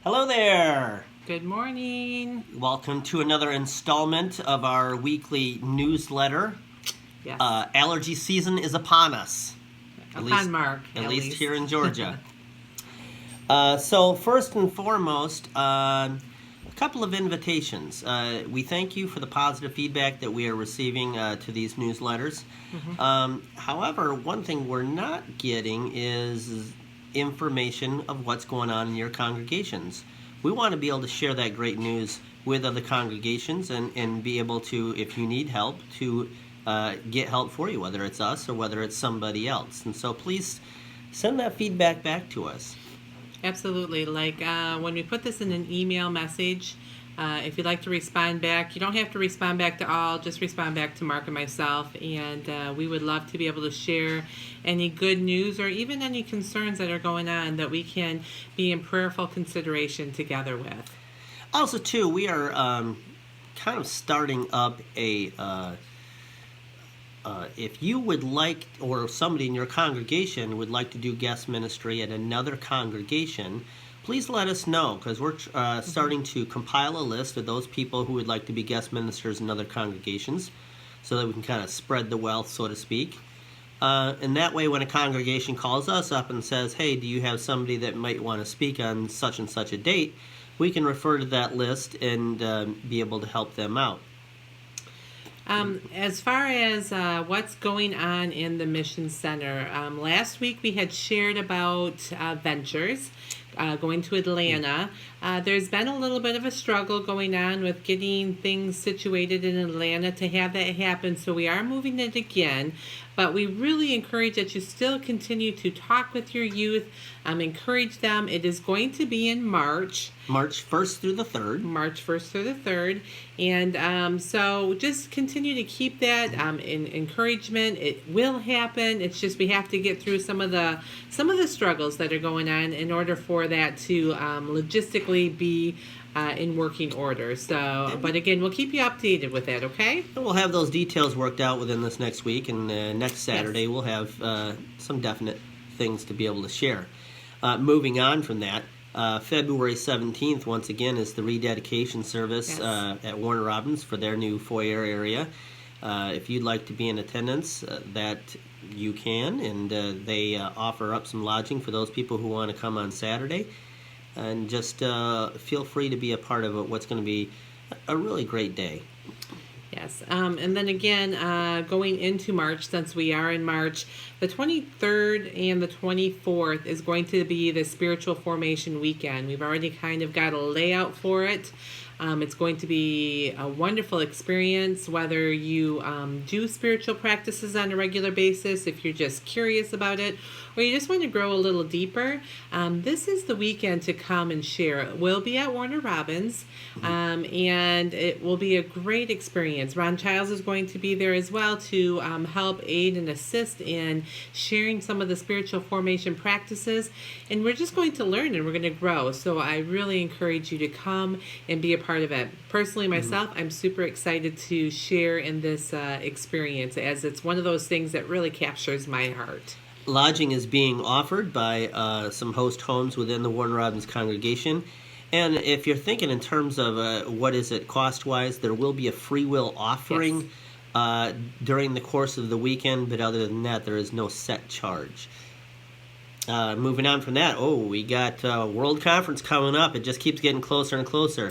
Hello there! Good morning. Welcome to another installment of our weekly newsletter. Yes. Allergy season is upon us. Upon Mark, At least here in Georgia. So first and foremost, a couple of invitations. We thank you for the positive feedback that we are receiving to these newsletters. However, one thing we're not getting is information of what's going on in your congregations. We want to be able to share that great news with other congregations and be able to, if you need help, to get help for you, whether it's us or whether it's somebody else. And so please send that feedback back to us. Absolutely. Like when we put this in an email message, if you'd like to respond back, you don't have to respond back to all, just respond back to Mark and myself. And we would love to be able to share any good news or even any concerns that are going on that we can be in prayerful consideration together with. Also, too, we are kind of starting up if you would like, or somebody in your congregation would like to do guest ministry at another congregation, please let us know, because we're starting to compile a list of those people who would like to be guest ministers in other congregations so that we can kind of spread the wealth, so to speak. And that way, when a congregation calls us up and says, hey, do you have somebody that might want to speak on such and such a date, we can refer to that list and be able to help them out. As far as what's going on in the Mission Center, last week we had shared about ventures going to Atlanta. There's been a little bit of a struggle going on with getting things situated in Atlanta to have that happen, so we are moving it again. But we really encourage that you still continue to talk with your youth, encourage them. It is going to be in March. March 1st through the 3rd. March 1st through the 3rd. And so just continue to keep that in encouragement. It will happen. It's just we have to get through some of the struggles that are going on in order for that to logistically be in working order. So, but again, we'll keep you updated with that, okay? And we'll have those details worked out within this next week, and next Saturday we'll have some definite things to be able to share. Moving on from that, February 17th, once again, is the rededication service at Warner Robins for their new foyer area. If you'd like to be in attendance, that you can, and they offer up some lodging for those people who want to come on Saturday. And just feel free to be a part of what's going to be a really great day. Yes. And then again, going into March, since we are in March, the 23rd and the 24th is going to be the Spiritual Formation Weekend. We've already kind of got a layout for it. It's going to be a wonderful experience, whether you do spiritual practices on a regular basis, if you're just curious about it, or you just want to grow a little deeper. This is the weekend to come and share. It will be at Warner Robins, and it will be a great experience. Ron Childs is going to be there as well to help aid and assist in sharing some of the spiritual formation practices, and we're just going to learn and we're going to grow. So I really encourage you to come and be a part of it. Personally, myself, I'm super excited to share in this experience, as it's one of those things that really captures my heart. Lodging is being offered by some host homes within the Warner Robins congregation. And if you're thinking in terms of what is it cost-wise, there will be a free will offering during the course of the weekend, but other than that, there is no set charge. Moving on from that, we got World Conference coming up. It just keeps getting closer and closer.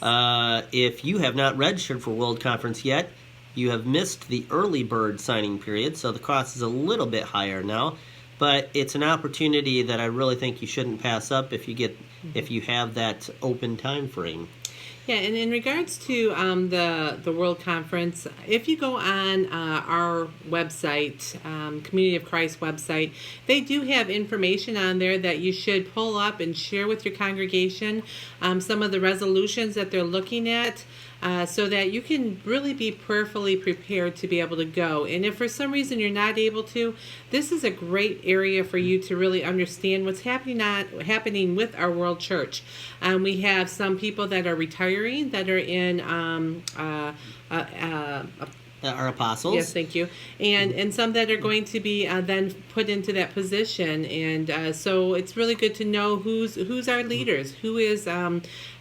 If you have not registered for World Conference yet, you have missed the early bird signing period, so the cost is a little bit higher now. But it's an opportunity that I really think you shouldn't pass up if you have that open time frame. Yeah, and in regards to the World Conference, if you go on our website, Community of Christ website, they do have information on there that you should pull up and share with your congregation, some of the resolutions that they're looking at. So that you can really be prayerfully prepared to be able to go. And if for some reason you're not able to, this is a great area for you to really understand what's happening with our world church. We have some people that are retiring that are in our apostles. Yes, thank you. And some that are going to be then put into that position, and so it's really good to know who's our leaders, who is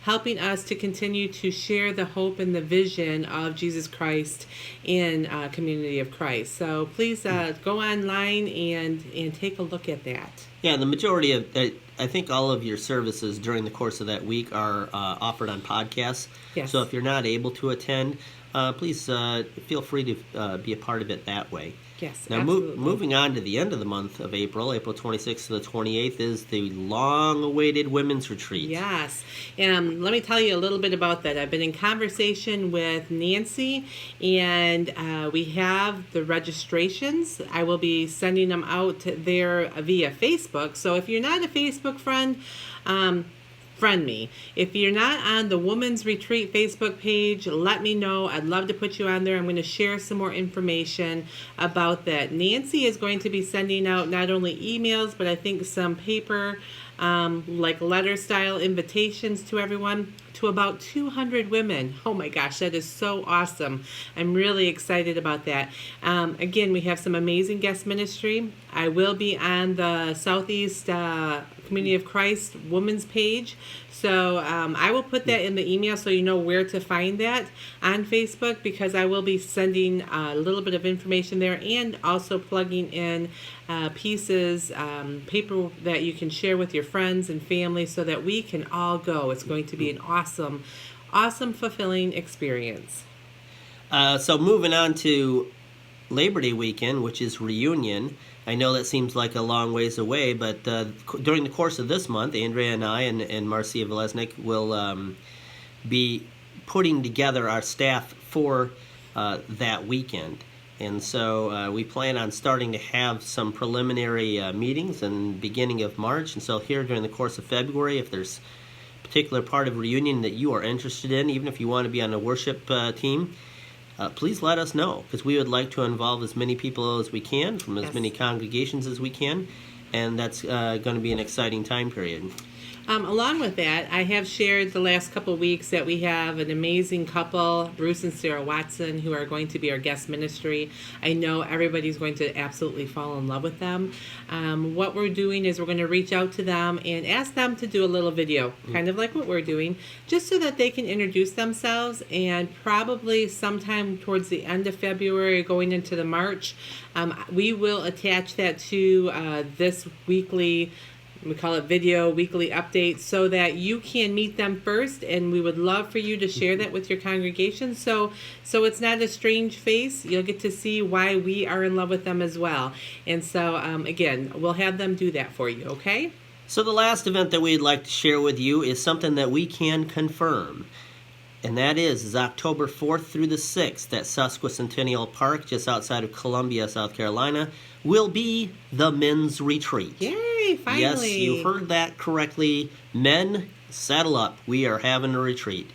helping us to continue to share the hope and the vision of Jesus Christ in Community of Christ. So please go online and take a look at that. Yeah, the majority of, I think all of your services during the course of that week are offered on podcasts. Yes. So if you're not able to attend, please feel free to be a part of it that way. Yes, Now, absolutely. moving on to the end of the month of April 26th to the 28th, is the long-awaited Women's Retreat. Yes. Let me tell you a little bit about that. I've been in conversation with Nancy, and we have the registrations. I will be sending them out there via Facebook. So if you're not a Facebook friend, friend me. If you're not on the Women's Retreat Facebook page, let me know. I'd love to put you on there. I'm going to share some more information about that. Nancy is going to be sending out not only emails, but I think some paper, like letter style invitations to everyone, to about 200 women. Oh my gosh, that is so awesome. I'm really excited about that. Again, we have some amazing guest ministry. I will be on the Southeast Community of Christ Women's page. So I will put that in the email so you know where to find that on Facebook, because I will be sending a little bit of information there and also plugging in pieces, paper that you can share with your friends and family so that we can all go. It's going to be an awesome, fulfilling experience. So moving on to Labor Day weekend, which is Reunion. I know that seems like a long ways away, but during the course of this month, Andrea and I and Marcia Velesnik will be putting together our staff for that weekend. And so we plan on starting to have some preliminary meetings in the beginning of March. And so here during the course of February, if there's a particular part of Reunion that you are interested in, even if you want to be on a worship team, please let us know, because we would like to involve as many people as we can from as Yes. many congregations as we can, and that's going to be an exciting time period. Along with that, I have shared the last couple of weeks that we have an amazing couple, Bruce and Sarah Watson, who are going to be our guest ministry. I know everybody's going to absolutely fall in love with them. What we're doing is we're going to reach out to them and ask them to do a little video, kind of like what we're doing, just so that they can introduce themselves, and probably sometime towards the end of February, going into the March, we will attach that to this weekly, we call it video weekly update, so that you can meet them first, and we would love for you to share that with your congregation, so it's not a strange face. You'll get to see why we are in love with them as well. And so again, we'll have them do that for you. Okay. So the last event that we'd like to share with you is something that we can confirm, and that is October 4th through the 6th at Sesquicentennial Park, just outside of Columbia, South Carolina, will be the Men's Retreat. Yay, finally. Yes, you heard that correctly. Men, saddle up. We are having a retreat.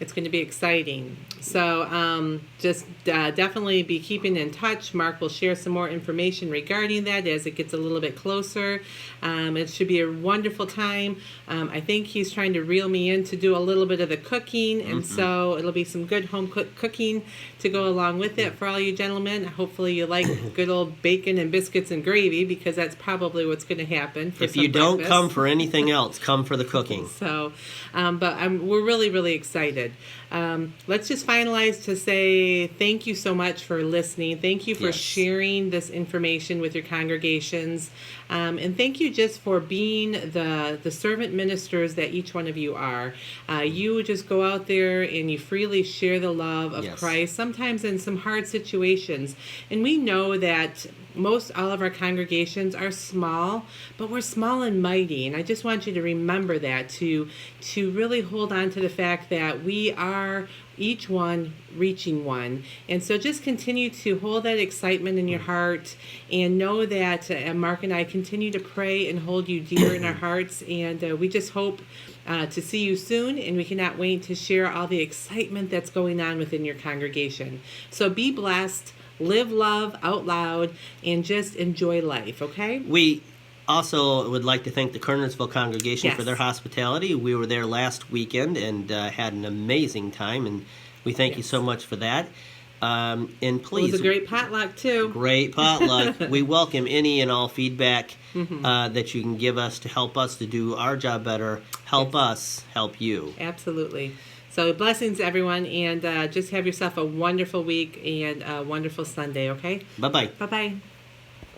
It's going to be exciting. So just definitely be keeping in touch. Mark will share some more information regarding that as it gets a little bit closer. It should be a wonderful time. I think he's trying to reel me in to do a little bit of the cooking, and so it'll be some good home cooking to go along with it for all you gentlemen. Hopefully you like good old bacon and biscuits and gravy, because that's probably what's going to happen. For If some you don't breakfast. come for anything else, come for the cooking. So, but we're really, really excited. Let's just finalize to say thank you so much for listening. Thank you for Yes. sharing this information with your congregations. And thank you just for being the servant ministers that each one of you are. You just go out there and you freely share the love of Yes. Christ, sometimes in some hard situations. And we know that most all of our congregations are small, but we're small and mighty. And I just want you to remember that, to really hold on to the fact that we are each one reaching one. And so just continue to hold that excitement in your heart, and know that Mark and I continue to pray and hold you dear in our hearts. And we just hope to see you soon, and we cannot wait to share all the excitement that's going on within your congregation. So be blessed, live love out loud, and just enjoy life, okay? We also would like to thank the Kernersville congregation for Yes. their hospitality. We were there last weekend and had an amazing time, and we thank you Yes. so much for that. And It please, was a great potluck too. great potluck. We welcome any and all feedback that you can give us to help us to do our job better. Help us help you. Absolutely. So blessings, everyone, and just have yourself a wonderful week and a wonderful Sunday. Okay. Bye bye. Bye bye.